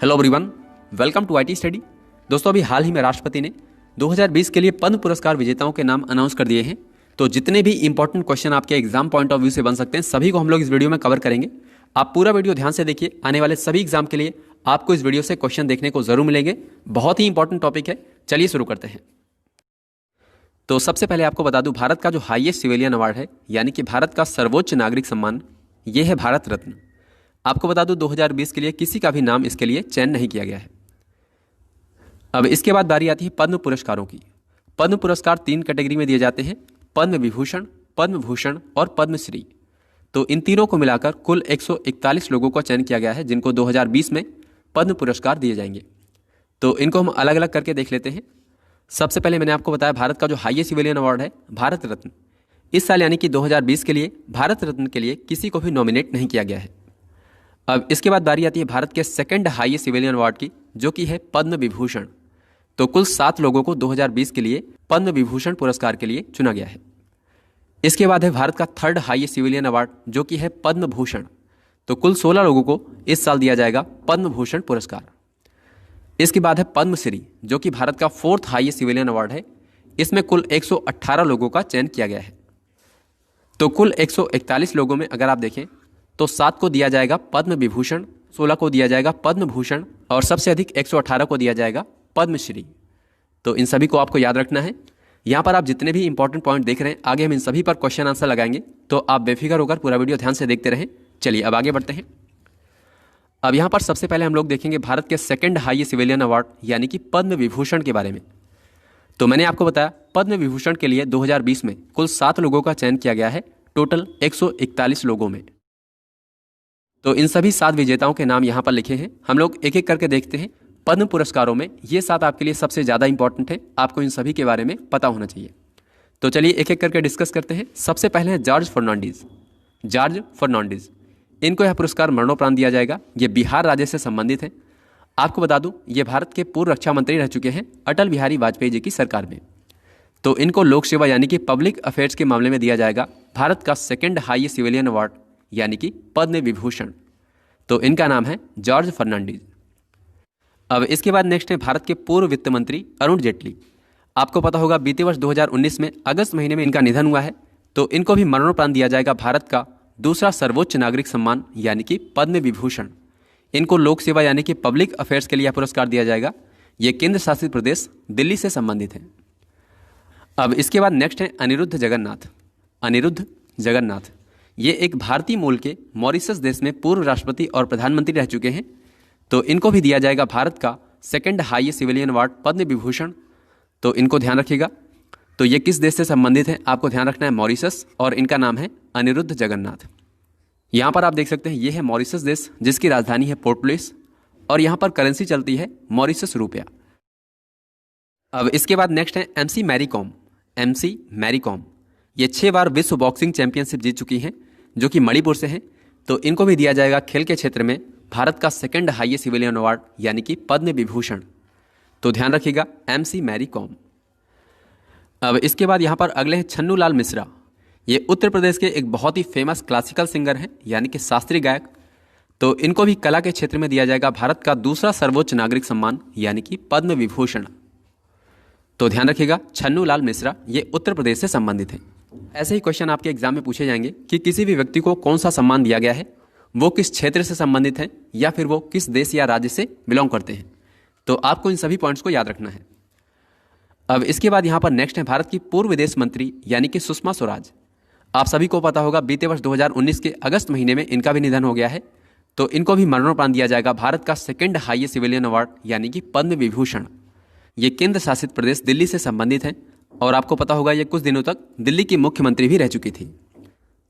Hello everyone, welcome to IT study. दोस्तों, अभी हाल ही में राष्ट्रपति ने 2020 के लिए पद्म पुरस्कार विजेताओं के नाम अनाउंस कर दिए हैं। तो जितने भी इंपॉर्टेंट क्वेश्चन आपके एग्जाम पॉइंट ऑफ व्यू से बन सकते हैं, सभी को हम लोग इस वीडियो में कवर करेंगे। आप पूरा वीडियो ध्यान से देखिए, आने वाले सभी एग्जाम के लिए आपको इस वीडियो से क्वेश्चन देखने को जरूर मिलेंगे। बहुत ही इंपॉर्टेंट टॉपिक है। चलिए शुरू करते हैं। तो सबसे पहले आपको बता दूं, भारत का जो हाईएस्ट सिविलियन अवार्ड है, यानी कि भारत का सर्वोच्च नागरिक सम्मान, यह है भारत रत्न। आपको बता दूं 2020 के लिए किसी का भी नाम इसके लिए चयन नहीं किया गया है। अब इसके बाद बारी आती है पद्म पुरस्कारों की। पद्म पुरस्कार 3 कैटेगरी में दिए जाते हैं: पद्म विभूषण, पद्म भूषण और पद्मश्री। तो इन तीनों को मिलाकर कुल 141 लोगों का चयन किया गया है, जिनको 2020 में पद्म पुरस्कार दिए जाएंगे। तो इनको हम अलग अलग करके देख लेते हैं। सबसे पहले मैंने आपको बताया भारत का जो हाईएस्ट सिविलियन अवार्ड है भारत रत्न। इस साल यानी कि 2020 के लिए भारत रत्न के लिए किसी को भी नॉमिनेट नहीं किया गया है। अब इसके बाद बारी आती है भारत के सेकंड हाईएस्ट सिविलियन अवार्ड की, जो कि है पद्म विभूषण। तो कुल 7 लोगों को 2020 के लिए पद्म विभूषण पुरस्कार के लिए चुना गया है। इसके बाद है भारत का थर्ड हाईएस्ट सिविलियन अवार्ड, जो कि है पद्म भूषण। तो कुल 16 लोगों को इस साल दिया जाएगा पद्म भूषण पुरस्कार। इसके बाद है पद्मश्री, जो कि भारत का फोर्थ हाईएस्ट सिविलियन अवार्ड है। इसमें कुल 118 लोगों का चयन किया गया है। तो कुल 141 लोगों में अगर आप देखें तो 7 को दिया जाएगा पद्म विभूषण, 16 को दिया जाएगा पद्म भूषण और सबसे अधिक 118 को दिया जाएगा पद्मश्री। तो इन सभी को आपको याद रखना है। यहाँ पर आप जितने भी इंपॉर्टेंट पॉइंट देख रहे हैं, आगे हम इन सभी पर क्वेश्चन आंसर लगाएंगे, तो आप बेफिक्र होकर पूरा वीडियो ध्यान से देखते रहें। चलिए अब आगे बढ़ते हैं। अब यहाँ पर सबसे पहले हम लोग देखेंगे भारत के सेकंड हाईएस्ट सिविलियन अवार्ड यानी कि पद्म विभूषण के बारे में। तो मैंने आपको बताया पद्म विभूषण के लिए 2020 में कुल 7 लोगों का चयन किया गया है, टोटल 141 लोगों में। तो इन सभी 7 विजेताओं के नाम यहाँ पर लिखे हैं। हम लोग एक एक करके देखते हैं। पद्म पुरस्कारों में ये 7 आपके लिए सबसे ज़्यादा इंपॉर्टेंट है, आपको इन सभी के बारे में पता होना चाहिए। तो चलिए एक एक करके डिस्कस करते हैं। सबसे पहले है जॉर्ज फर्नांडीज। जॉर्ज फर्नांडीज, इनको यह पुरस्कार मरणोपरांत दिया जाएगा। ये बिहार राज्य से संबंधित हैं। आपको बता दूं, ये भारत के पूर्व रक्षा मंत्री रह चुके हैं अटल बिहारी वाजपेयी जी की सरकार में। तो इनको लोक सेवा यानी कि पब्लिक अफेयर्स के मामले में दिया जाएगा भारत का सेकंड हाईएस्ट सिविलियन अवार्ड यानी कि पद्म विभूषण। तो इनका नाम है जॉर्ज फर्नांडीज। अब इसके बाद नेक्स्ट है भारत के पूर्व वित्त मंत्री अरुण जेटली। आपको पता होगा बीते वर्ष 2019 में अगस्त महीने में इनका निधन हुआ है। तो इनको भी मरणोपरांत दिया जाएगा भारत का दूसरा सर्वोच्च नागरिक सम्मान यानी कि पद्म विभूषण। इनको लोक सेवा यानी कि पब्लिक अफेयर्स के लिए यह पुरस्कार दिया जाएगा। ये केंद्र शासित प्रदेश दिल्ली से संबंधित है। अब इसके बाद नेक्स्ट है अनिरुद्ध जगन्नाथ। अनिरुद्ध जगन्नाथ ये एक भारतीय मूल के मॉरिशस देश में पूर्व राष्ट्रपति और प्रधानमंत्री रह चुके हैं। तो इनको भी दिया जाएगा भारत का second highest civilian award Padma Vibhushan. तो इनको ध्यान रखिएगा। तो ये किस देश से संबंधित है आपको ध्यान रखना है, मॉरिशस, और इनका नाम है अनिरुद्ध जगन्नाथ। यहाँ पर आप देख सकते हैं ये है मॉरिशस देश, जिसकी राजधानी है पोर्ट लुइस, और यहाँ पर करेंसी चलती है मॉरिशस रुपया। अब इसके बाद नेक्स्ट है एमसी मैरी कॉम। एमसी मैरी कॉम ये 6 बार विश्व बॉक्सिंग चैंपियनशिप जीत चुकी हैं, जो कि मणिपुर से हैं। तो इनको भी दिया जाएगा खेल के क्षेत्र में भारत का सेकंड हाईएस्ट सिविलियन अवार्ड यानी कि पद्म विभूषण। तो ध्यान रखिएगा एमसी मैरी कॉम। अब इसके बाद यहाँ पर अगले हैं छन्नू लाल मिश्रा। ये उत्तर प्रदेश के एक बहुत ही फेमस क्लासिकल सिंगर हैं यानी कि शास्त्रीय गायक। तो इनको भी कला के क्षेत्र में दिया जाएगा भारत का दूसरा सर्वोच्च नागरिक सम्मान यानी कि पद्म विभूषण। तो ध्यान रखिएगा छन्नू लाल मिश्रा ये उत्तर प्रदेश से संबंधित हैं। ऐसे ही क्वेश्चन आपके एग्जाम में पूछे जाएंगे कि किसी भी व्यक्ति को कौन सा सम्मान दिया गया है, वो किस क्षेत्र से संबंधित है या फिर वो किस देश या राज्य से बिलोंग करते हैं। तो आपको इन सभी पॉइंट्स को याद रखना है। अब इसके बाद यहाँ पर नेक्स्ट है भारत की पूर्व विदेश मंत्री यानी कि सुषमा स्वराज। आप सभी को पता होगा बीते वर्ष 2019 के अगस्त महीने में इनका भी निधन हो गया है। तो इनको भी मरणोपरांत दिया जाएगा भारत का सेकंड हाईएस्ट सिविलियन अवार्ड यानी कि पद्म विभूषण। ये केंद्र शासित प्रदेश दिल्ली से संबंधित है, और आपको पता होगा ये कुछ दिनों तक दिल्ली की मुख्यमंत्री भी रह चुकी थी।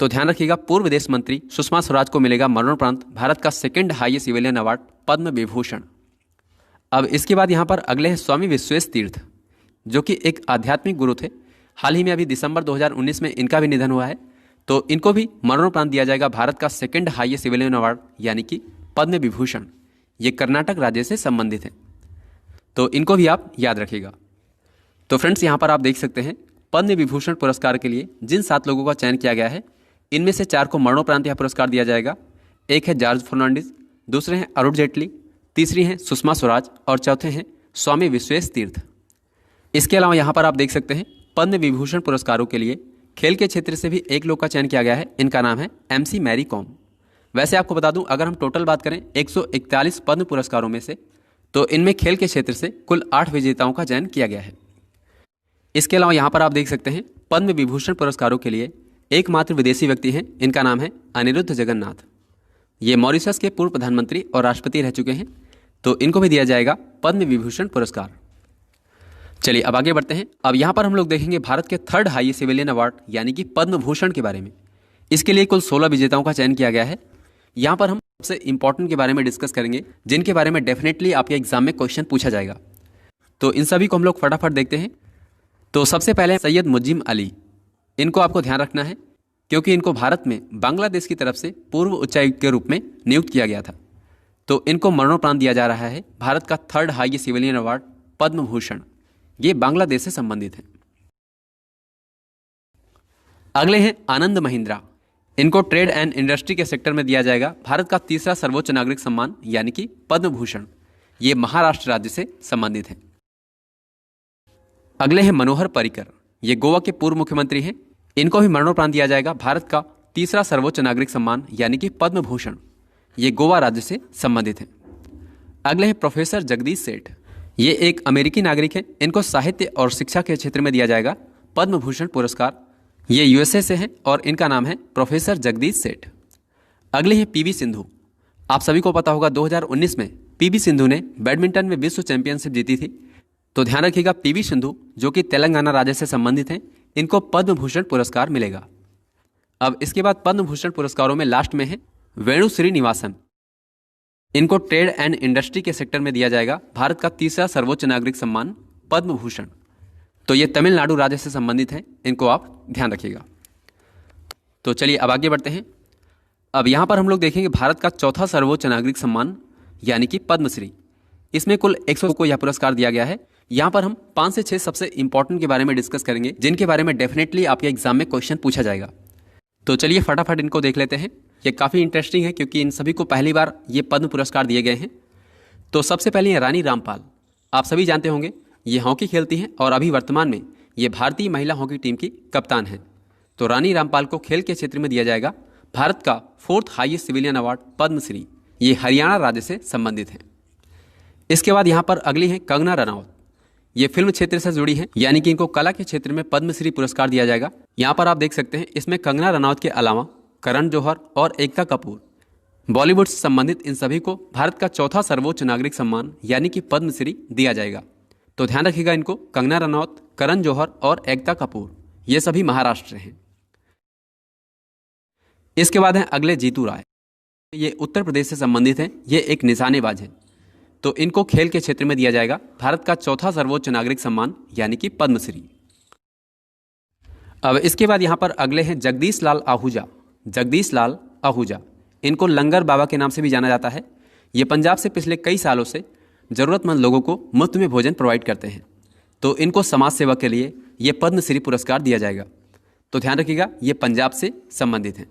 तो ध्यान रखिएगा पूर्व विदेश मंत्री सुषमा स्वराज को मिलेगा मरणोपरांत भारत का second highest civilian award Padma Vibhushan. अब इसके बाद यहाँ पर अगले हैं स्वामी विश्वेश तीर्थ, जो कि एक आध्यात्मिक गुरु थे। हाल ही में अभी दिसंबर 2019 में इनका भी निधन हुआ है। तो इनको भी मरणोपरांत दिया जाएगा भारत का सेकंड हाईएस्ट सिविलियन अवार्ड यानी कि पद्म विभूषण। ये कर्नाटक राज्य से संबंधित है। तो इनको भी आप याद रखिएगा। तो फ्रेंड्स, यहाँ पर आप देख सकते हैं पद्म विभूषण पुरस्कार के लिए जिन 7 लोगों का चयन किया गया है, इनमें से 4 को मरणोपरांत यह पुरस्कार दिया जाएगा। एक है जॉर्ज फर्नांडीज, दूसरे हैं अरुण जेटली, तीसरी हैं सुषमा स्वराज और चौथे हैं स्वामी विश्वेश तीर्थ। इसके अलावा यहाँ पर आप देख सकते हैं पद्म विभूषण पुरस्कारों के लिए खेल के क्षेत्र से भी एक लोग का चयन किया गया है। इनका नाम है MC मैरी कॉम। वैसे आपको बता दूं, अगर हम टोटल बात करें 141 पद्म पुरस्कारों में से, तो इनमें खेल के क्षेत्र से कुल 8 विजेताओं का चयन किया गया है। इसके अलावा यहाँ पर आप देख सकते हैं पद्म विभूषण पुरस्कारों के लिए एकमात्र विदेशी व्यक्ति हैं। इनका नाम है अनिरुद्ध जगन्नाथ। ये मॉरिशस के पूर्व प्रधानमंत्री और राष्ट्रपति रह चुके हैं, तो इनको भी दिया जाएगा पद्म विभूषण पुरस्कार। चलिए अब आगे बढ़ते हैं। अब यहाँ पर हम लोग देखेंगे भारत के थर्ड हाईएस्ट सिविलियन अवार्ड यानी कि पद्म भूषण के बारे में। इसके लिए कुल 16 विजेताओं का चयन किया गया है। यहाँ पर हम सबसे इंपॉर्टेंट के बारे में डिस्कस करेंगे, जिनके बारे में डेफिनेटली आपके एग्जाम में क्वेश्चन पूछा जाएगा। तो इन सभी को हम लोग फटाफट देखते हैं। तो सबसे पहले सैयद मुजिम अली, इनको आपको ध्यान रखना है क्योंकि इनको भारत में बांग्लादेश की तरफ से पूर्व उच्चायुक्त के रूप में नियुक्त किया गया था। तो इनको मरणोपरांत दिया जा रहा है भारत का third highest civilian award Padma Bhushan. ये बांग्लादेश से संबंधित है। अगले हैं आनंद महिंद्रा। इनको ट्रेड एंड इंडस्ट्री के सेक्टर में दिया जाएगा भारत का तीसरा सर्वोच्च नागरिक सम्मान यानी कि पद्म भूषण। ये महाराष्ट्र राज्य से संबंधित है। अगले हैं मनोहर पर्रिकर। ये गोवा के पूर्व मुख्यमंत्री हैं। इनको भी मरणोपरांत दिया जाएगा भारत का तीसरा सर्वोच्च नागरिक सम्मान यानी कि पद्म भूषण। ये गोवा राज्य से संबंधित है। अगले हैं प्रोफेसर जगदीश सेठ। ये एक अमेरिकी नागरिक हैं। इनको साहित्य और शिक्षा के क्षेत्र में दिया जाएगा पद्म भूषण पुरस्कार। ये USA से हैं और इनका नाम है प्रोफेसर जगदीश सेठ। अगले हैं PV सिंधु। आप सभी को पता होगा 2019 में PV सिंधु ने बैडमिंटन में विश्व चैंपियनशिप जीती थी। तो ध्यान रखिएगा PV सिंधु जो कि तेलंगाना राज्य से संबंधित हैं, इनको पद्म भूषण पुरस्कार मिलेगा। अब इसके बाद पद्म भूषण पुरस्कारों में लास्ट में है वेणु श्रीनिवासन। इनको ट्रेड एंड इंडस्ट्री के सेक्टर में दिया जाएगा भारत का तीसरा सर्वोच्च नागरिक सम्मान पद्म भूषण। तो ये तमिलनाडु राज्य से संबंधित हैं, इनको आप ध्यान रखिएगा। तो चलिए अब आगे बढ़ते हैं। अब यहाँ पर हम लोग देखेंगे भारत का चौथा सर्वोच्च नागरिक सम्मान यानी कि पद्मश्री। इसमें कुल 100 को यह पुरस्कार दिया गया है। यहाँ पर हम 5 से 6 सबसे इंपॉर्टेंट के बारे में डिस्कस करेंगे, जिनके बारे में डेफिनेटली आपके एग्जाम में क्वेश्चन पूछा जाएगा। तो चलिए फटाफट इनको देख लेते हैं। ये काफ़ी इंटरेस्टिंग है क्योंकि इन सभी को पहली बार ये पद्म पुरस्कार दिए गए हैं। तो सबसे पहले है रानी रामपाल। आप सभी जानते होंगे ये हॉकी खेलती हैं और अभी वर्तमान में ये भारतीय महिला हॉकी टीम की कप्तान हैं। तो रानी रामपाल को खेल के क्षेत्र में दिया जाएगा भारत का 4th highest civilian award Padmashri. ये हरियाणा राज्य से संबंधित हैं। इसके बाद यहाँ पर अगली हैं कंगना रनौत। ये फिल्म क्षेत्र से जुड़ी हैं, यानी कि इनको कला के क्षेत्र में पद्मश्री पुरस्कार दिया जाएगा। यहाँ पर आप देख सकते हैं इसमें कंगना रनौत के अलावा करण जौहर और एकता कपूर, बॉलीवुड से संबंधित इन सभी को भारत का चौथा सर्वोच्च नागरिक सम्मान यानी कि पद्मश्री दिया जाएगा। तो ध्यान रखिएगा इनको, कंगना रनौत, करण जौहर और एकता कपूर, ये सभी महाराष्ट्र हैं। इसके बाद हैं अगले जीतू राय। ये उत्तर प्रदेश से संबंधित हैं। ये एक निशानेबाज हैं। तो इनको खेल के क्षेत्र में दिया जाएगा भारत का चौथा सर्वोच्च नागरिक सम्मान यानी कि पद्मश्री। अब इसके बाद यहाँ पर अगले हैं जगदीश लाल आहूजा। जगदीश लाल आहूजा, इनको लंगर बाबा के नाम से भी जाना जाता है। ये पंजाब से पिछले कई सालों से ज़रूरतमंद लोगों को मुफ्त में भोजन प्रोवाइड करते हैं। तो इनको समाज सेवा के लिए ये पद्मश्री पुरस्कार दिया जाएगा। तो ध्यान रखिएगा ये पंजाब से संबंधित हैं।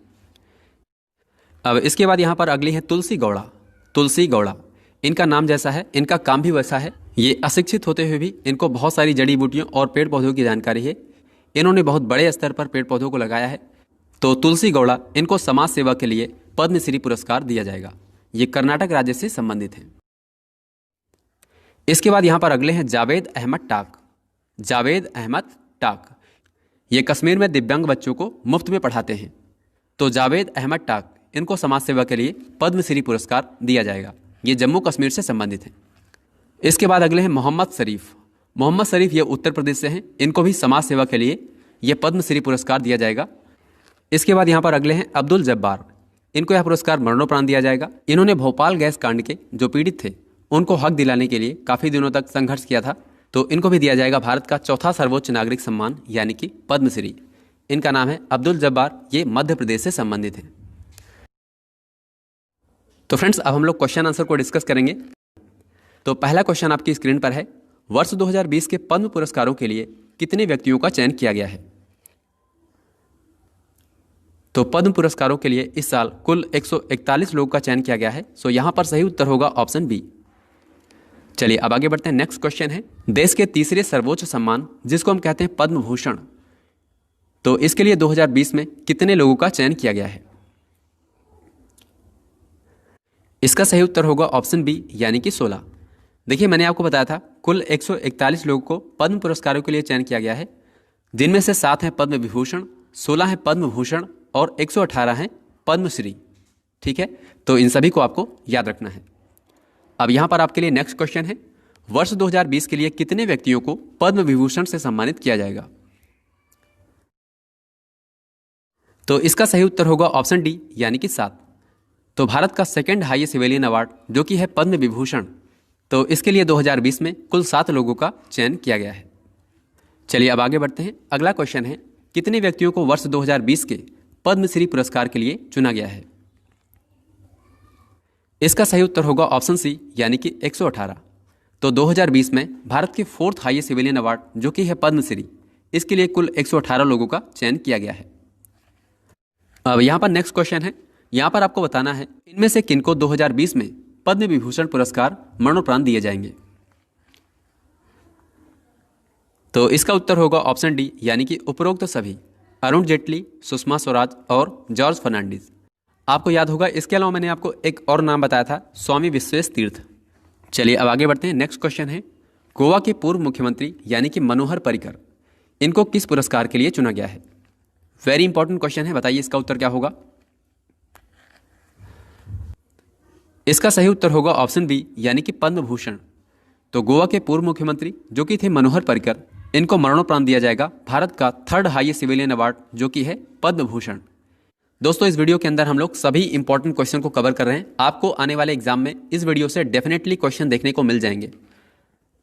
अब इसके बाद यहाँ पर अगली है तुलसी गौड़ा। तुलसी गौड़ा, इनका नाम जैसा है इनका काम भी वैसा है। ये अशिक्षित होते हुए भी इनको बहुत सारी जड़ी बूटियों और पेड़ पौधों की जानकारी है। इन्होंने बहुत बड़े स्तर पर पेड़ पौधों को लगाया है। तो तुलसी गौड़ा, इनको समाज सेवा के लिए पद्मश्री पुरस्कार दिया जाएगा। ये कर्नाटक राज्य से संबंधित हैं। इसके बाद यहाँ पर अगले हैं जावेद अहमद टाक। जावेद अहमद टाक, ये कश्मीर में दिव्यांग बच्चों को मुफ्त में पढ़ाते हैं। तो जावेद अहमद टाक, इनको समाज सेवा के लिए पद्मश्री पुरस्कार दिया जाएगा। ये जम्मू कश्मीर से संबंधित हैं। इसके बाद अगले हैं मोहम्मद शरीफ। मोहम्मद शरीफ ये उत्तर प्रदेश से हैं। इनको भी समाज सेवा के लिए ये पद्मश्री पुरस्कार दिया जाएगा। इसके बाद यहाँ पर अगले हैं अब्दुल जब्बार। इनको यह पुरस्कार मरणोपरांत दिया जाएगा। इन्होंने भोपाल गैस कांड के जो पीड़ित थे उनको हक दिलाने के लिए काफ़ी दिनों तक संघर्ष किया था। तो इनको भी दिया जाएगा भारत का चौथा सर्वोच्च नागरिक सम्मान यानी कि पद्मश्री। इनका नाम है अब्दुल जब्बार। ये मध्य प्रदेश से संबंधित हैं। तो फ्रेंड्स, अब हम लोग क्वेश्चन आंसर को डिस्कस करेंगे। तो पहला क्वेश्चन आपकी स्क्रीन पर है, वर्ष 2020 के पद्म पुरस्कारों के लिए कितने व्यक्तियों का चयन किया गया है? तो पद्म पुरस्कारों के लिए इस साल कुल 141 लोगों का चयन किया गया है। सो यहाँ पर सही उत्तर होगा ऑप्शन बी, चलिए अब आगे बढ़ते हैं। नेक्स्ट क्वेश्चन है, देश के तीसरे सर्वोच्च सम्मान जिसको हम कहते हैं पद्म भूषण, तो इसके लिए 2020 में कितने लोगों का चयन किया गया है? इसका सही उत्तर होगा ऑप्शन बी यानी कि 16। देखिए मैंने आपको बताया था कुल 141 लोगों को पद्म पुरस्कारों के लिए चयन किया गया है, जिनमें से 7 हैं पद्म विभूषण, 16 हैं पद्म भूषण और 118 हैं पद्मश्री। ठीक है, तो इन सभी को आपको याद रखना है। अब यहां पर आपके लिए नेक्स्ट क्वेश्चन है, वर्ष 2020 के लिए कितने व्यक्तियों को पद्म विभूषण से सम्मानित किया जाएगा? तो इसका सही उत्तर होगा ऑप्शन डी यानी कि 7। तो भारत का सेकंड हाईएस्ट सिविलियन अवार्ड जो कि है पद्म विभूषण, तो इसके लिए 2020 में कुल 7 लोगों का चयन किया गया है। चलिए अब आगे बढ़ते हैं। अगला क्वेश्चन है, कितने व्यक्तियों को वर्ष 2020 के पद्मश्री पुरस्कार के लिए चुना गया है? इसका सही उत्तर होगा ऑप्शन सी यानी कि 118। तो 2020 में भारत के 4th हाईएस्ट सिविलियन अवार्ड जो कि है पद्मश्री, इसके लिए कुल 118 लोगों का चयन किया गया है। अब यहां पर नेक्स्ट क्वेश्चन है, यहां पर आपको बताना है इनमें से किनको 2020 में पद्म विभूषण पुरस्कार मरणोपरांत दिए जाएंगे? तो इसका उत्तर होगा ऑप्शन डी यानी कि उपरोक्त सभी, अरुण जेटली, सुषमा स्वराज और जॉर्ज फर्नांडिस। आपको याद होगा इसके अलावा मैंने आपको एक और नाम बताया था, स्वामी विश्वेश तीर्थ। चलिए अब आगे बढ़ते हैं। नेक्स्ट क्वेश्चन है, गोवा के पूर्व मुख्यमंत्री यानी कि मनोहर पर्रिकर, इनको किस पुरस्कार के लिए चुना गया है? वेरी इंपॉर्टेंट क्वेश्चन है, बताइए इसका उत्तर क्या होगा? इसका सही उत्तर होगा ऑप्शन बी यानी कि पद्म भूषण। तो गोवा के पूर्व मुख्यमंत्री जो कि थे मनोहर पर्रिकर, इनको मरणोपरांत दिया जाएगा भारत का 3rd हाईएस्ट सिविलियन अवार्ड जो कि है पद्म भूषण। दोस्तों इस वीडियो के अंदर हम लोग सभी इंपॉर्टेंट क्वेश्चन को कवर कर रहे हैं। आपको आने वाले एग्जाम में इस वीडियो से डेफिनेटली क्वेश्चन देखने को मिल जाएंगे।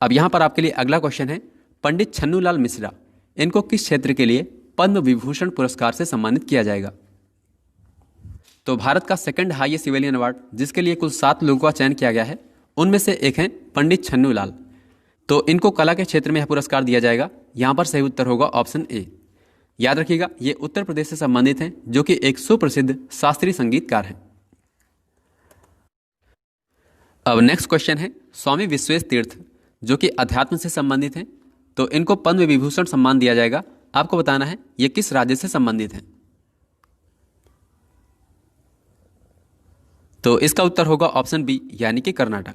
अब यहां पर आपके लिए अगला क्वेश्चन है, पंडित छन्नूलाल मिश्रा, इनको किस क्षेत्र के लिए पद्म विभूषण पुरस्कार से सम्मानित किया जाएगा? तो भारत का 2nd हाईएस्ट सिविलियन अवार्ड जिसके लिए कुल 7 लोगों का चयन किया गया है, उनमें से एक हैं पंडित छन्नूलाल। तो इनको कला के क्षेत्र में यह पुरस्कार दिया जाएगा। यहां पर सही उत्तर होगा ऑप्शन ए। याद रखिएगा ये उत्तर प्रदेश से संबंधित हैं, जो कि एक सुप्रसिद्ध शास्त्रीय संगीतकार हैं। अब नेक्स्ट क्वेश्चन है, स्वामी विश्वेश तीर्थ जो कि अध्यात्म से संबंधित हैं, तो इनको पद्म विभूषण सम्मान दिया जाएगा। आपको बताना है ये किस राज्य से संबंधित हैं? तो इसका उत्तर होगा ऑप्शन बी यानी कि कर्नाटक।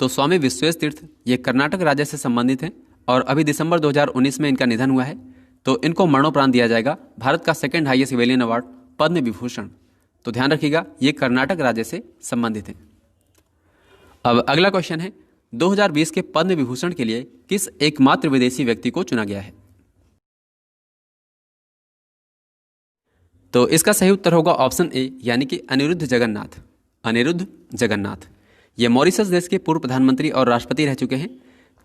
तो स्वामी विश्वेश तीर्थ ये कर्नाटक राज्य से संबंधित हैं और अभी दिसंबर 2019 में इनका निधन हुआ है। तो इनको मरणोपरांत दिया जाएगा भारत का 2nd highest civilian award Padma Vibhushan. तो ध्यान रखिएगा ये कर्नाटक राज्य से संबंधित है। अब अगला क्वेश्चन है, 2020 के पद्म विभूषण के लिए किस एकमात्र विदेशी व्यक्ति को चुना गया है? तो इसका सही उत्तर होगा ऑप्शन ए यानी कि अनिरुद्ध जगन्नाथ। अनिरुद्ध जगन्नाथ ये मॉरिशस देश के पूर्व प्रधानमंत्री और राष्ट्रपति रह चुके हैं।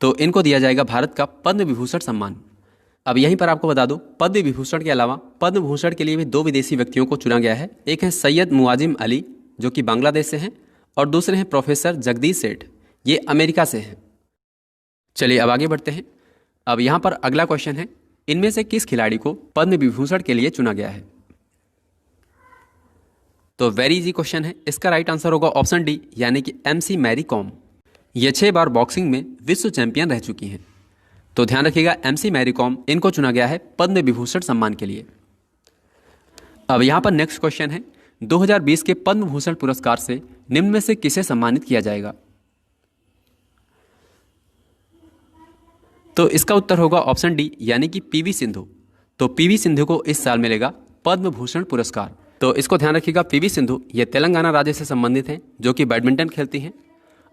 तो इनको दिया जाएगा भारत का पद्म विभूषण सम्मान। अब यहीं पर आपको बता दूं, पद्म विभूषण के अलावा पद्म भूषण के लिए भी 2 विदेशी व्यक्तियों को चुना गया है। एक है सैयद मुआजिम अली जो कि बांग्लादेश से हैं और दूसरे हैं प्रोफेसर जगदीश सेठ, ये अमेरिका से हैं। चलिए अब आगे बढ़ते हैं। अब यहां पर अगला क्वेश्चन है, इनमें से किस खिलाड़ी को पद्म विभूषण के लिए चुना गया है? तो वेरी इजी क्वेश्चन है, इसका राइट आंसर होगा ऑप्शन डी यानी कि MC मैरी कॉम। ये 6 बार बॉक्सिंग में विश्व चैंपियन रह चुकी हैं। तो ध्यान रखिएगा MC मैरी कॉम, इनको चुना गया है पद्म विभूषण सम्मान के लिए। अब यहां पर नेक्स्ट क्वेश्चन है, 2020 के पद्म भूषण पुरस्कार से निम्न में से किसे सम्मानित किया जाएगा? तो इसका उत्तर होगा ऑप्शन डी यानी कि PV सिंधु। तो PV सिंधु को इस साल मिलेगा पद्म भूषण पुरस्कार। तो इसको ध्यान रखिएगा, PV सिंधु ये तेलंगाना राज्य से संबंधित हैं जो कि बैडमिंटन खेलती हैं।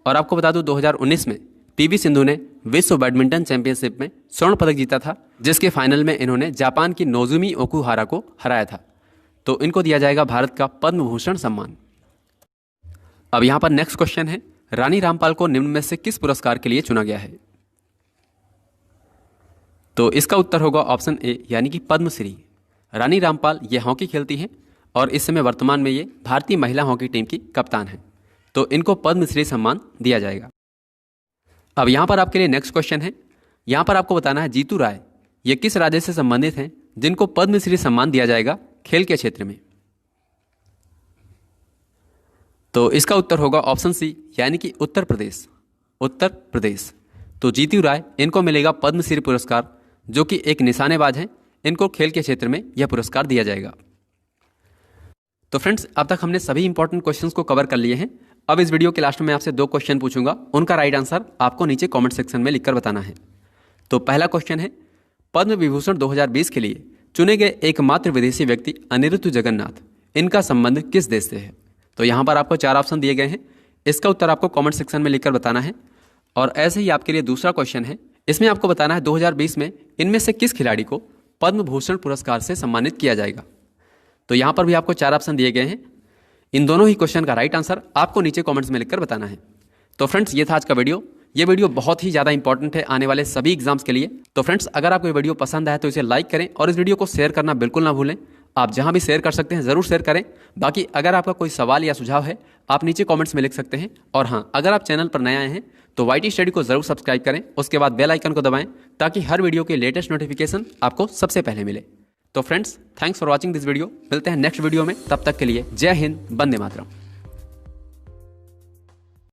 और आपको बता दूं 2019 में PV सिंधु ने विश्व बैडमिंटन चैंपियनशिप में स्वर्ण पदक जीता था, जिसके फाइनल में इन्होंने जापान की नोजुमी ओकुहारा को हराया था। तो इनको दिया जाएगा भारत का पद्म भूषण सम्मान। अब यहां पर नेक्स्ट क्वेश्चन है, रानी रामपाल को निम्न में से किस पुरस्कार के लिए चुना गया है? तो इसका उत्तर होगा ऑप्शन ए यानी कि पद्मश्री। रानी रामपाल ये हॉकी खेलती हैं और इस समय वर्तमान में ये भारतीय महिला हॉकी टीम की कप्तान हैं। तो इनको पद्मश्री सम्मान दिया जाएगा। अब यहां पर आपके लिए नेक्स्ट क्वेश्चन है, यहां पर आपको बताना है जीतू राय ये किस राज्य से संबंधित हैं जिनको पद्मश्री सम्मान दिया जाएगा खेल के क्षेत्र में? तो इसका उत्तर होगा ऑप्शन सी यानी कि उत्तर प्रदेश। उत्तर प्रदेश। तो जीतू राय, इनको मिलेगा पद्मश्री पुरस्कार, जो कि एक निशानेबाज हैं। इनको खेल के क्षेत्र में यह पुरस्कार दिया जाएगा। तो फ्रेंड्स, अब तक हमने सभी इंपॉर्टेंट क्वेश्चंस को कवर कर लिए हैं। अब इस वीडियो के लास्ट में आपसे 2 क्वेश्चन पूछूंगा, उनका राइट आंसर आपको नीचे कमेंट सेक्शन में लिखकर बताना है। तो पहला क्वेश्चन है, पद्म विभूषण 2020 के लिए चुने गए एकमात्र विदेशी व्यक्ति अनिरुद्ध जगन्नाथ, इनका संबंध किस देश से है? तो यहाँ पर आपको 4 ऑप्शन दिए गए हैं, इसका उत्तर आपको कमेंट सेक्शन में लिखकर बताना है। और ऐसे ही आपके लिए दूसरा क्वेश्चन है, इसमें आपको बताना है 2020 में इनमें से किस खिलाड़ी को पद्म भूषण पुरस्कार से सम्मानित किया जाएगा। तो यहाँ पर भी आपको 4 ऑप्शन दिए गए हैं, इन दोनों ही क्वेश्चन का राइट आंसर आपको नीचे कमेंट्स में लिखकर बताना है। तो फ्रेंड्स, ये था आज का वीडियो। ये वीडियो बहुत ही ज़्यादा इंपॉर्टेंट है आने वाले सभी एग्जाम्स के लिए। तो फ्रेंड्स, अगर आपको ये वीडियो पसंद आए तो इसे लाइक करें और इस वीडियो को शेयर करना बिल्कुल ना भूलें। आप जहां भी शेयर कर सकते हैं ज़रूर शेयर करें। बाकी अगर आपका कोई सवाल या सुझाव है आप नीचे कमेंट्स में लिख सकते हैं। और हाँ, अगर आप चैनल पर नए आए हैं तो YT स्टडी को ज़रूर सब्सक्राइब करें, उसके बाद बेल आइकन को दबाएं ताकि हर वीडियो के लेटेस्ट नोटिफिकेशन आपको सबसे पहले मिले। तो friends, thanks for watching this video. मिलते हैं नेक्स्ट वीडियो में, तब तक के लिए जय हिंद, वंदे मातरम।